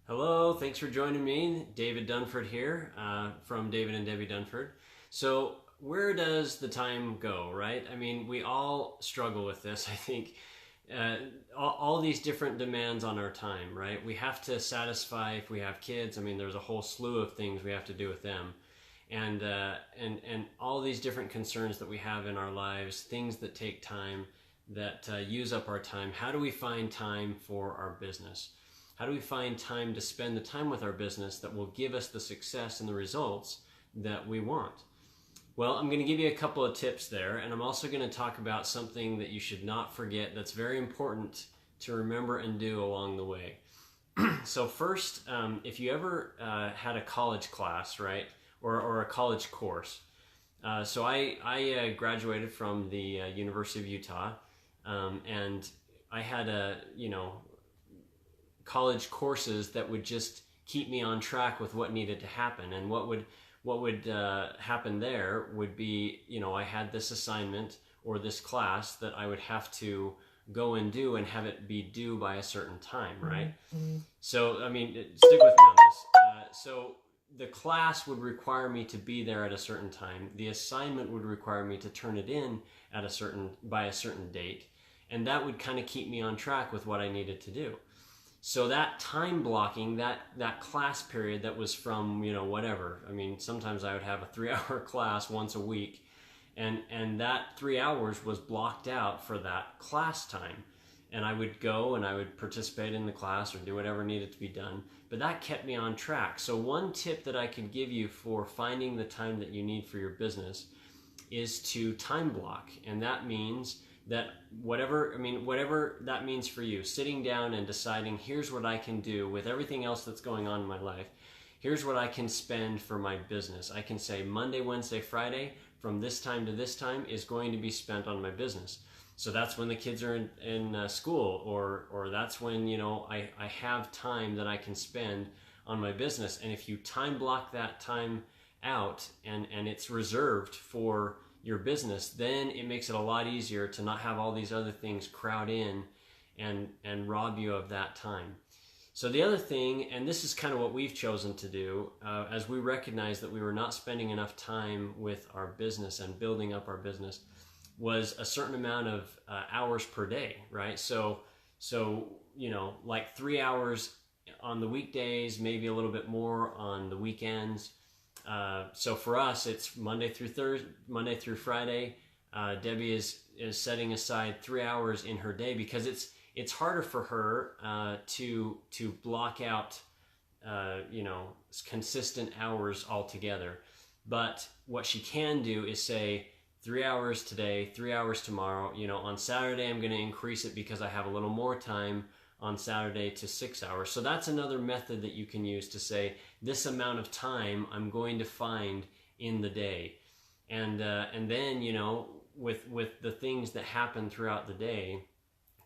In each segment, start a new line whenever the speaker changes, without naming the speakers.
Hello, thanks for joining me. David Dunford here from David and Debbie Dunford. So, where does the time go, right? I mean, we all struggle with this. I think uh, all these different demands on our time, right? We have to satisfy if we have kids. I mean, there's a whole slew of things we have to do with them, and all these different concerns that we have in our lives, things that take time, that use up our time. How do we find time for our business? How do we find time to spend the time with our business that will give us the success and the results that we want? Well, I'm going to give you a couple of tips there, and I'm also going to talk about something that you should not forget that's very important to remember and do along the way. So first, if you ever had a college class, right, or a college course. So I graduated from the University of Utah, and I had college courses that would just keep me on track with what needed to happen. And what would happen there would be, I had this assignment or this class that I would have to go and do and have it be due by a certain time, right? Mm-hmm. So, I mean, stick with me on this. So the class would require me to be there at a certain time. The assignment would require me to turn it in by a certain date. And that would kind of keep me on track with what I needed to do. So that time blocking, that class period that was from, whatever. I mean, sometimes I would have a 3-hour class once a week, and that 3 hours was blocked out for that class time. And I would go and I would participate in the class or do whatever needed to be done. But that kept me on track. So one tip that I could give you for finding the time that you need for your business is to time block. And that means that whatever that means for you, sitting down and deciding, here's what I can do with everything else that's going on in my life. Here's what I can spend for my business. I can say Monday, Wednesday, Friday, from this time to this time is going to be spent on my business. So that's when the kids are in school, or that's when, I have time that I can spend on my business. And if you time block that time out and it's reserved for your business, then it makes it a lot easier to not have all these other things crowd in and rob you of that time. So the other thing, and this is kind of what we've chosen to do, as we recognize that we were not spending enough time with our business and building up our business, was a certain amount of hours per day, right? So like 3 hours on the weekdays, maybe a little bit more on the weekends. So for us, it's Monday through Friday. Debbie is setting aside 3 hours in her day because it's harder for her to block out consistent hours altogether. But what she can do is say 3 hours today, 3 hours tomorrow. On Saturday I'm going to increase it because I have a little more time on Saturday to 6 hours. So that's another method that you can use to say this amount of time I'm going to find in the day. And then, with the things that happen throughout the day,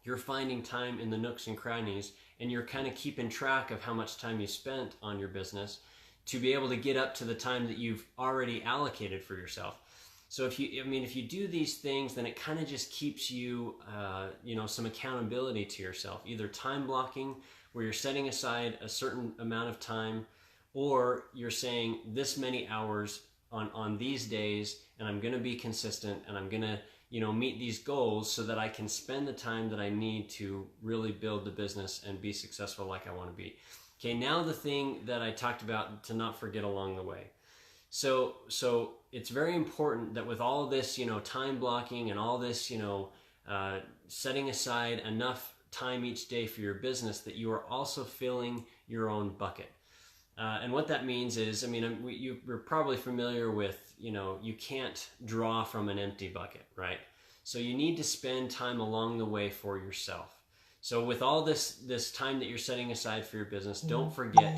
you're finding time in the nooks and crannies, and you're kind of keeping track of how much time you spent on your business to be able to get up to the time that you've already allocated for yourself. So if you do these things, then it kind of just keeps you, some accountability to yourself. Either time blocking, where you're setting aside a certain amount of time, or you're saying this many hours on these days, and I'm going to be consistent, and I'm going to, meet these goals so that I can spend the time that I need to really build the business and be successful like I want to be. Okay, now the thing that I talked about to not forget along the way. So it's very important that with all this, time blocking and all this, setting aside enough time each day for your business, that you are also filling your own bucket. And what that means is, you're probably familiar with, you can't draw from an empty bucket, right? So you need to spend time along the way for yourself. So with all this time that you're setting aside for your business, don't forget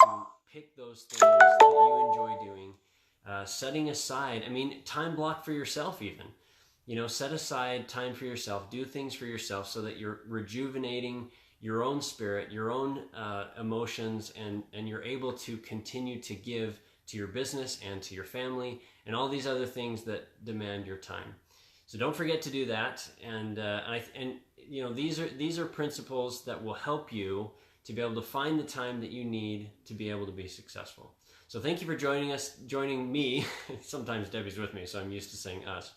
to pick those things that you enjoy doing. Setting aside, time block for yourself even. Set aside time for yourself. Do things for yourself so that you're rejuvenating your own spirit, your own emotions, and you're able to continue to give to your business and to your family and all these other things that demand your time. So don't forget to do that. And these are principles that will help you to be able to find the time that you need to be able to be successful. So thank you for joining me. Sometimes Debbie's with me, so I'm used to saying us.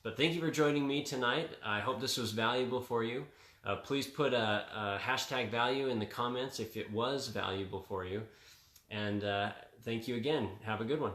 But thank you for joining me tonight. I hope this was valuable for you. Please put a hashtag value in the comments if it was valuable for you. And thank you again. Have a good one.